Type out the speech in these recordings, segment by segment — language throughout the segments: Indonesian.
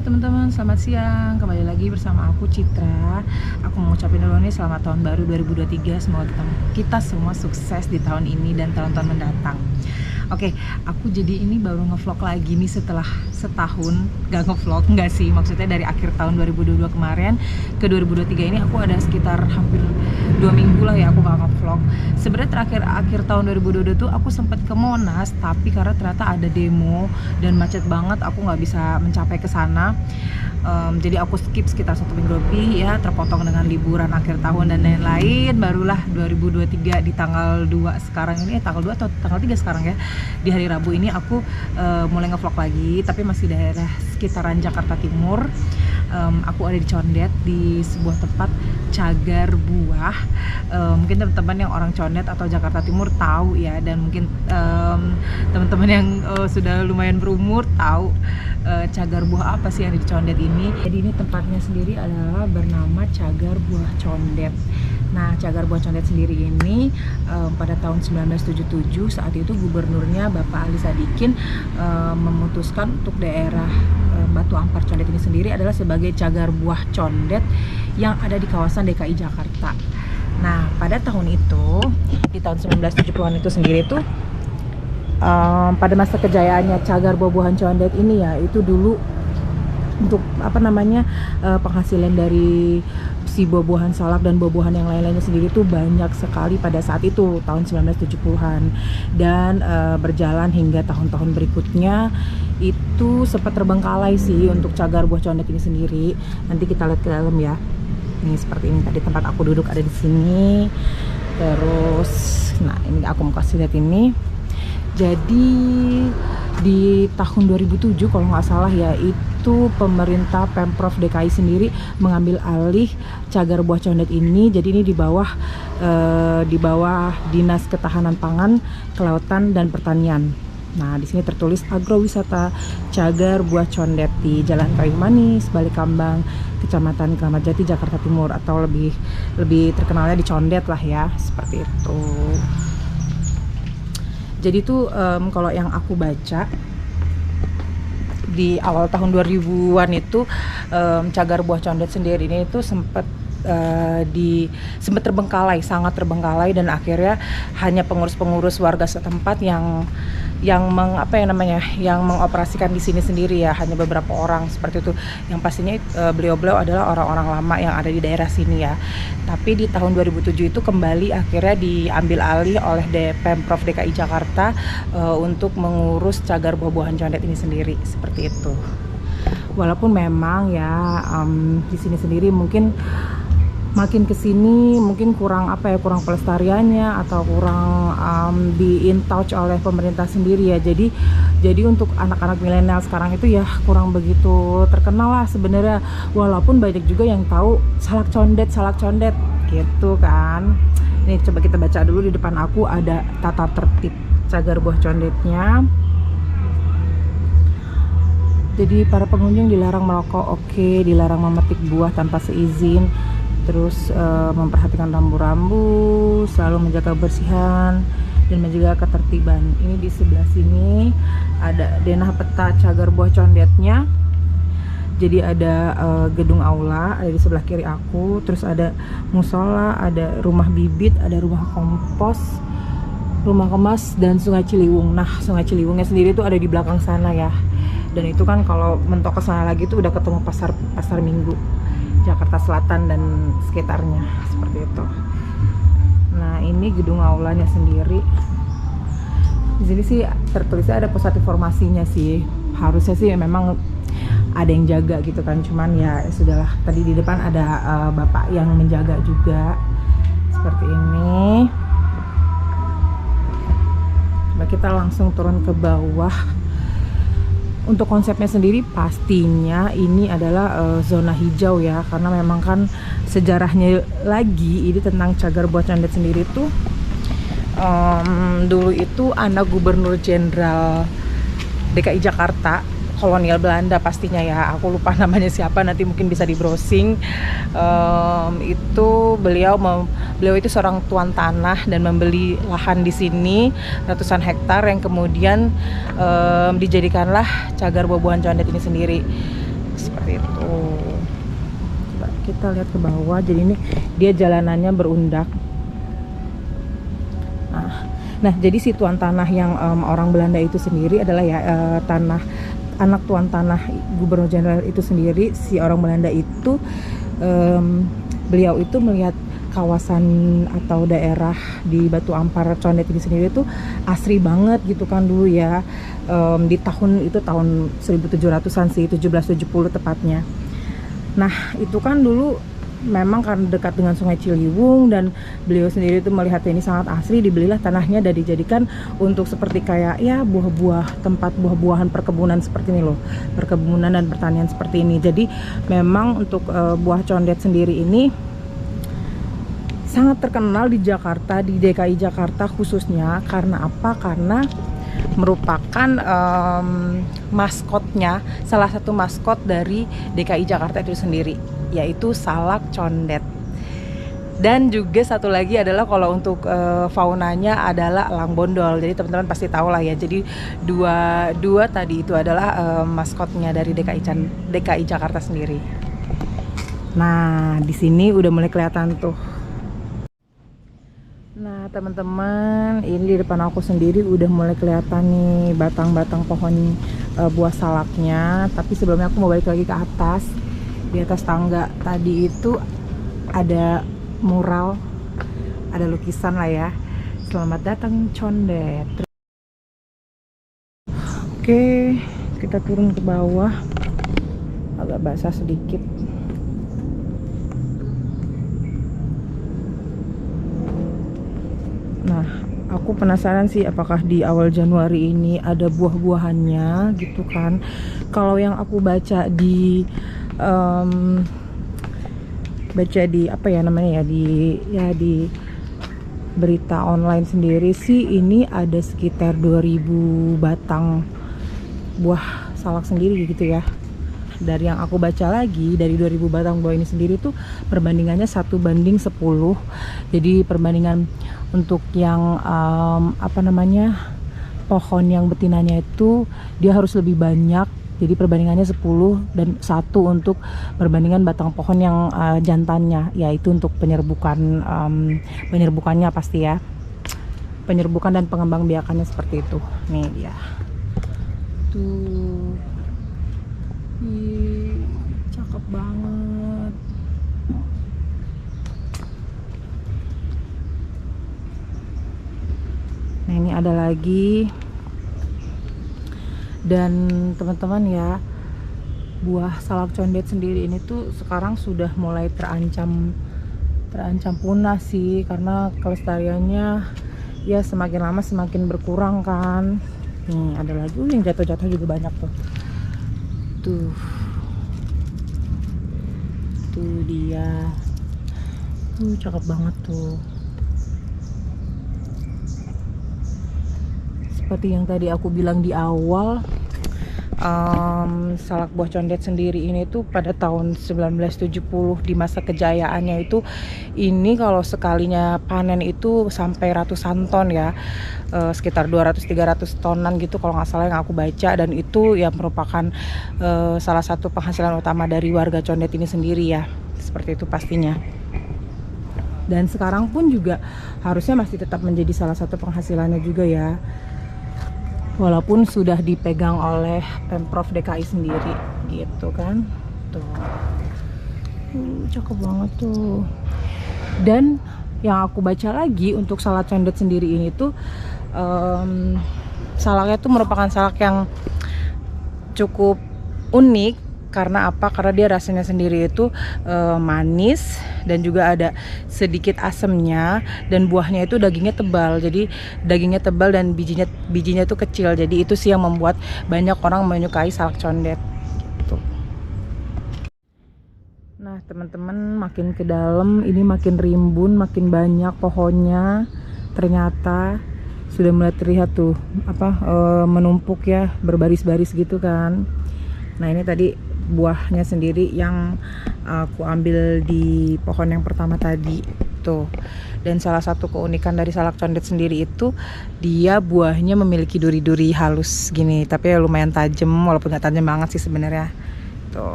teman-teman, selamat siang. Kembali lagi bersama aku Citra. Aku mau ngucapin dulu nih selamat tahun baru 2023. Semoga kita semua sukses di tahun ini dan tahun-tahun mendatang. Oke, aku jadi ini baru ngevlog lagi nih setelah setahun gak ngevlog, enggak sih, maksudnya dari akhir tahun 2022 kemarin ke 2023 ini aku ada sekitar hampir 2 minggu lah ya aku gak ngevlog. Sebenarnya terakhir akhir tahun 2022 tuh aku sempat ke Monas, tapi karena ternyata ada demo dan macet banget aku nggak bisa mencapai ke sana. Jadi aku skip sekitar 1 minggu lebih ya, terpotong dengan liburan akhir tahun dan lain-lain. Barulah 2023 di tanggal 2 sekarang ini, tanggal 2 atau tanggal 3 sekarang ya, di hari Rabu ini aku mulai ngevlog lagi, tapi masih daerah sekitaran Jakarta Timur. Aku ada di Condet, di sebuah tempat cagar buah. Mungkin teman-teman yang orang Condet atau Jakarta Timur tahu ya, dan mungkin teman-teman yang sudah lumayan berumur tahu cagar buah apa sih yang ada di Condet ini. Jadi ini tempatnya sendiri adalah bernama Cagar Buah Condet. Nah, Cagar Buah Condet sendiri ini pada tahun 1977 saat itu gubernurnya Bapak Ali Sadikin memutuskan untuk daerah Batu Ampar Condet ini sendiri adalah sebagai Cagar Buah Condet yang ada di kawasan DKI Jakarta. Nah, pada tahun itu, di tahun 1970-an itu sendiri tuh pada masa kejayaannya Cagar Buah-buahan Condet ini ya, itu dulu untuk penghasilan dari si buah-buahan salak dan buah-buahan yang lain-lainnya sendiri tuh banyak sekali pada saat itu tahun 1970-an, dan berjalan hingga tahun-tahun berikutnya itu sempat terbengkalai sih untuk Cagar Buah Condet ini sendiri. Nanti kita lihat ke dalam ya. Ini seperti ini tadi tempat aku duduk ada di sini. Terus nah ini aku mau kasih lihat ini. Jadi di tahun 2007 kalau nggak salah ya, itu pemerintah Pemprov DKI sendiri mengambil alih Cagar Buah Condet ini. Jadi ini di bawah Dinas Ketahanan Pangan, Kelautan dan Pertanian. Nah, di sini tertulis Agrowisata Cagar Buah Condet di Jalan Kayu Manis, Balikambang, Kecamatan Kramat Jati, Jakarta Timur, atau lebih terkenalnya di Condet lah ya, seperti itu. Jadi tuh kalau yang aku baca di awal tahun 2000-an itu Cagar Buah Condet sendiri ini itu sempat terbengkalai, sangat terbengkalai, dan akhirnya hanya pengurus-pengurus warga setempat yang mengoperasikan di sini sendiri ya, hanya beberapa orang seperti itu. Yang pastinya beliau-beliau adalah orang-orang lama yang ada di daerah sini ya. Tapi di tahun 2007 itu kembali akhirnya diambil alih oleh Pemprov DKI Jakarta untuk mengurus Cagar Buah-buahan Condet ini sendiri, seperti itu. Walaupun memang ya di sini sendiri mungkin makin kesini mungkin kurang pelestariannya atau kurang di in touch oleh pemerintah sendiri ya. Jadi untuk anak-anak milenial sekarang itu ya kurang begitu terkenal lah sebenarnya, walaupun banyak juga yang tahu salak condet gitu kan. Ini coba kita baca dulu, di depan aku ada tata tertib Cagar Buah Condetnya. Jadi para pengunjung dilarang merokok, dilarang memetik buah tanpa seizin, terus memperhatikan rambu-rambu, selalu menjaga kebersihan dan menjaga ketertiban. Ini di sebelah sini ada denah peta Cagar Buah Condetnya. Jadi ada gedung aula ada di sebelah kiri aku, terus ada musola, ada rumah bibit, ada rumah kompos, rumah kemas, dan Sungai Ciliwung. Nah, Sungai Ciliwungnya sendiri tuh ada di belakang sana ya. Dan itu kan kalau mentok ke sana lagi tuh udah ketemu pasar Minggu Jakarta Selatan dan sekitarnya, seperti itu. Nah, ini gedung aulanya sendiri. Di sini sih tertulisnya ada pusat informasinya sih. Harusnya sih memang ada yang jaga gitu kan, cuman ya sudahlah. Tadi di depan ada bapak yang menjaga juga, seperti ini. Coba kita langsung turun ke bawah. Untuk konsepnya sendiri pastinya ini adalah zona hijau ya, karena memang kan sejarahnya lagi ini tentang Cagar Buah Condet sendiri tuh dulu itu anak Gubernur Jenderal DKI Jakarta kolonial Belanda pastinya ya, aku lupa namanya siapa, nanti mungkin bisa di browsing. Itu beliau itu seorang tuan tanah dan membeli lahan di sini ratusan hektar yang kemudian dijadikanlah Cagar Buah-buahan Condet ini sendiri. seperti itu. Coba kita lihat ke bawah. Jadi ini dia jalanannya berundak. Nah, jadi si tuan tanah yang orang Belanda itu sendiri adalah ya tanah anak tuan tanah Gubernur Jenderal itu sendiri. Si orang Belanda itu beliau itu melihat kawasan atau daerah di Batu Ampar Condet ini sendiri itu asri banget gitu kan dulu ya, di tahun itu tahun 1700-an sih, 1770 tepatnya. Nah itu kan dulu memang karena dekat dengan Sungai Ciliwung dan beliau sendiri itu melihat ini sangat asri, dibelilah tanahnya dan dijadikan untuk seperti kayak ya buah-buah, tempat buah-buahan perkebunan seperti ini loh, perkebunan dan pertanian seperti ini. Jadi memang untuk buah condet sendiri ini sangat terkenal di Jakarta, di DKI Jakarta khususnya. Karena apa? Karena merupakan maskotnya, salah satu maskot dari DKI Jakarta itu sendiri, yaitu salak condet. Dan juga satu lagi adalah kalau untuk faunanya adalah elang bondol. Jadi teman-teman pasti tahu lah ya. Jadi dua tadi itu adalah maskotnya dari DKI Jakarta sendiri. Nah di sini udah mulai kelihatan tuh. Nah teman-teman, ini di depan aku sendiri udah mulai kelihatan nih batang-batang pohon buah salaknya. Tapi sebelumnya aku mau balik lagi ke atas. Di atas tangga tadi itu ada mural, ada lukisan lah ya, selamat datang Condet. Oke, kita turun ke bawah, agak basah sedikit. Nah, aku penasaran sih apakah di awal Januari ini ada buah-buahannya gitu kan. Kalau yang aku baca di apa ya namanya ya, di berita online sendiri sih ini ada sekitar 2000 batang buah salak sendiri gitu ya. Dari yang aku baca lagi, dari 2000 batang buah ini sendiri tuh perbandingannya 1:10. Jadi perbandingan untuk yang pohon yang betinanya itu dia harus lebih banyak. Jadi perbandingannya 10 dan 1 untuk perbandingan batang pohon yang jantannya, yaitu untuk penyerbukannya pasti ya. Penyerbukan dan pengembangbiakannya seperti itu. Nih dia. Tuh. Ih, cakep banget. Nah, ini ada lagi. Dan teman-teman ya, buah salak condet sendiri ini tuh sekarang sudah mulai terancam punah sih, karena kelestariannya ya semakin lama semakin berkurang kan. Nih ada lagi yang jatuh-jatuh juga banyak tuh. Tuh dia. Cakep banget tuh. Seperti yang tadi aku bilang di awal, salak buah condet sendiri ini tuh pada tahun 1970 di masa kejayaannya itu, ini kalau sekalinya panen itu sampai ratusan ton ya, sekitar 200-300 tonan gitu kalau nggak salah yang aku baca. Dan itu ya merupakan salah satu penghasilan utama dari warga Condet ini sendiri ya, seperti itu pastinya. Dan sekarang pun juga harusnya masih tetap menjadi salah satu penghasilannya juga ya, walaupun sudah dipegang oleh Pemprov DKI sendiri gitu kan. Tuh cakep banget tuh. Dan yang aku baca lagi untuk salak condet sendiri ini tuh salaknya tuh merupakan salak yang cukup unik. Karena apa? Karena dia rasanya sendiri itu manis dan juga ada sedikit asemnya, dan buahnya itu dagingnya tebal. Jadi dagingnya tebal dan bijinya tuh kecil. Jadi itu sih yang membuat banyak orang menyukai salak condet gitu. Nah teman-teman, makin ke dalam ini makin rimbun, makin banyak pohonnya. Ternyata sudah mulai terlihat tuh menumpuk ya, berbaris-baris gitu kan. Nah ini tadi buahnya sendiri yang aku ambil di pohon yang pertama tadi tuh. Dan salah satu keunikan dari salak condet sendiri itu dia buahnya memiliki duri-duri halus gini, tapi ya lumayan tajam, walaupun nggak tajam banget sih sebenarnya gitu.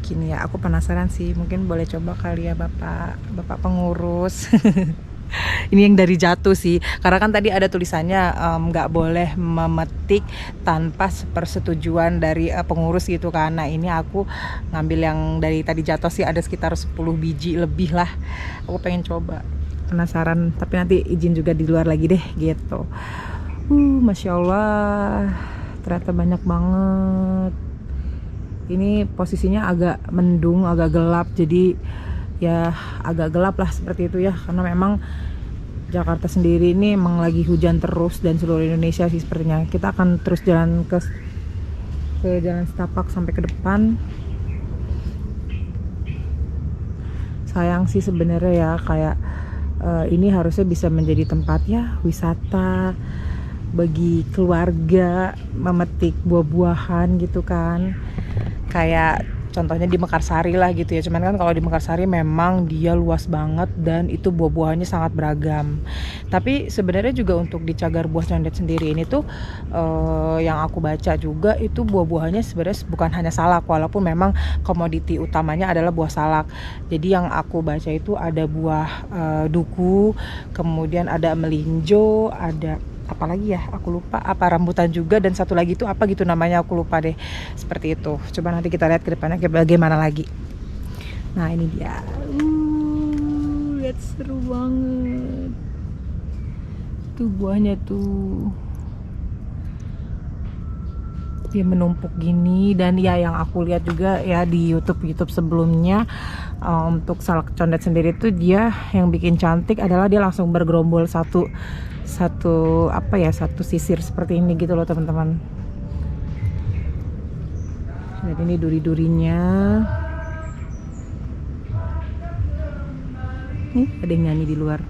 Gini ya, aku penasaran sih, mungkin boleh coba kali ya bapak pengurus. Ini yang dari jatuh sih, karena kan tadi ada tulisannya nggak boleh memetik tanpa persetujuan dari pengurus gitu kan. Nah ini aku ngambil yang dari tadi jatuh sih, ada sekitar 10 biji lebih lah. Aku pengen coba, penasaran, tapi nanti izin juga di luar lagi deh gitu. Masya Allah, ternyata banyak banget. Ini posisinya agak mendung, agak gelap, jadi ya agak gelap lah seperti itu ya, karena memang Jakarta sendiri ini emang lagi hujan terus, dan seluruh Indonesia sih sepertinya. Kita akan terus jalan ke jalan setapak sampai ke depan. Sayang sih sebenarnya ya, kayak ini harusnya bisa menjadi tempat ya wisata bagi keluarga, memetik buah-buahan gitu kan, kayak contohnya di Mekarsari lah gitu ya. Cuman kan kalau di Mekarsari memang dia luas banget dan itu buah-buahannya sangat beragam. Tapi sebenarnya juga untuk di Cagar Buah Condet sendiri ini tuh yang aku baca juga itu buah-buahannya sebenarnya bukan hanya salak, walaupun memang komoditi utamanya adalah buah salak. Jadi yang aku baca itu ada buah duku, kemudian ada melinjo, ada apalagi ya aku lupa, apa rambutan juga, dan satu lagi itu apa gitu namanya aku lupa deh, seperti itu. Coba nanti kita lihat ke depannya bagaimana lagi. Nah ini dia, lihat, seru banget tuh buahnya tuh, dia menumpuk gini. Dan ya yang aku lihat juga ya di YouTube sebelumnya, untuk salak condet sendiri tuh dia yang bikin cantik adalah dia langsung bergerombol satu sisir seperti ini gitu loh teman-teman. Dan ini duri-durinya. Nih ada yang nyanyi di luar.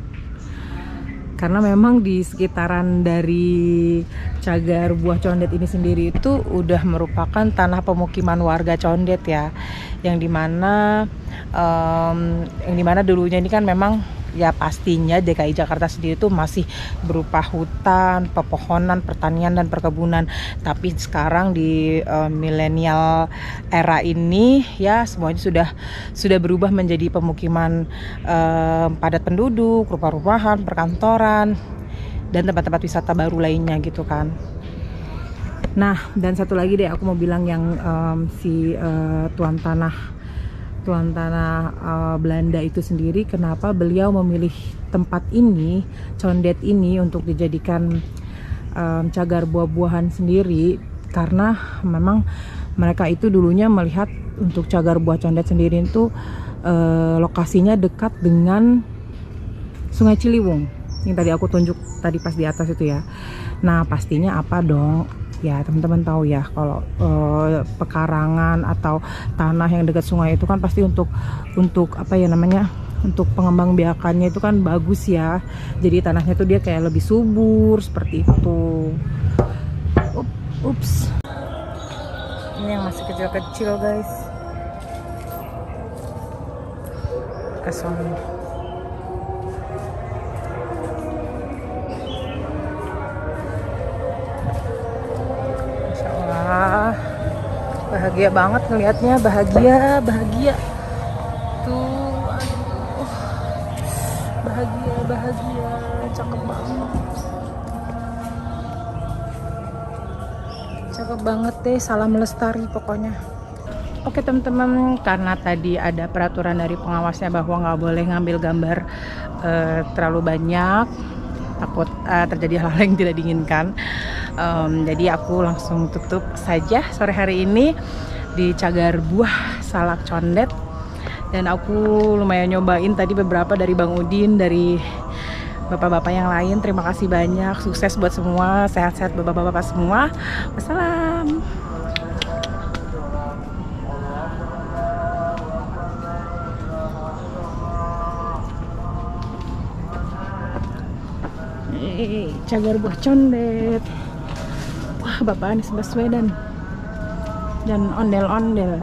Karena memang di sekitaran dari Cagar Buah Condet ini sendiri itu udah merupakan tanah pemukiman warga Condet ya, yang dimana dulunya ini kan memang ya pastinya DKI Jakarta sendiri itu masih berupa hutan, pepohonan, pertanian dan perkebunan. Tapi sekarang di milenial era ini ya semuanya sudah berubah menjadi pemukiman padat penduduk, rumah-rumahan, perkantoran, dan tempat-tempat wisata baru lainnya gitu kan. Nah dan satu lagi deh aku mau bilang yang tuan tanah Belanda itu sendiri, kenapa beliau memilih tempat ini, Condet ini, untuk dijadikan cagar buah-buahan sendiri. Karena memang mereka itu dulunya melihat untuk cagar buah Condet sendiri itu lokasinya dekat dengan Sungai Ciliwung yang tadi aku tunjuk tadi pas di atas itu ya. Nah pastinya apa dong ya, teman-teman tahu ya kalau pekarangan atau tanah yang dekat sungai itu kan pasti untuk apa ya namanya, untuk pengembang biakannya itu kan bagus ya. Jadi tanahnya tuh dia kayak lebih subur seperti itu. Ups, ini yang masih kecil-kecil guys. Kesana. Bahagia banget ngelihatnya, bahagia tuh, aduh, bahagia, cakep banget deh, salam lestari pokoknya. Oke teman-teman, karena tadi ada peraturan dari pengawasnya bahwa nggak boleh ngambil gambar terlalu banyak, takut terjadi hal-hal yang tidak diinginkan. Jadi aku langsung tutup saja sore hari ini di Cagar Buah Salak Condet. Dan aku lumayan nyobain tadi beberapa dari Bang Udin, dari bapak-bapak yang lain. Terima kasih banyak, sukses buat semua, sehat-sehat bapak-bapak semua. Wassalam. Cagar Buah Condet. Wah, Bapak Anies Baswedan dan ondel-ondel.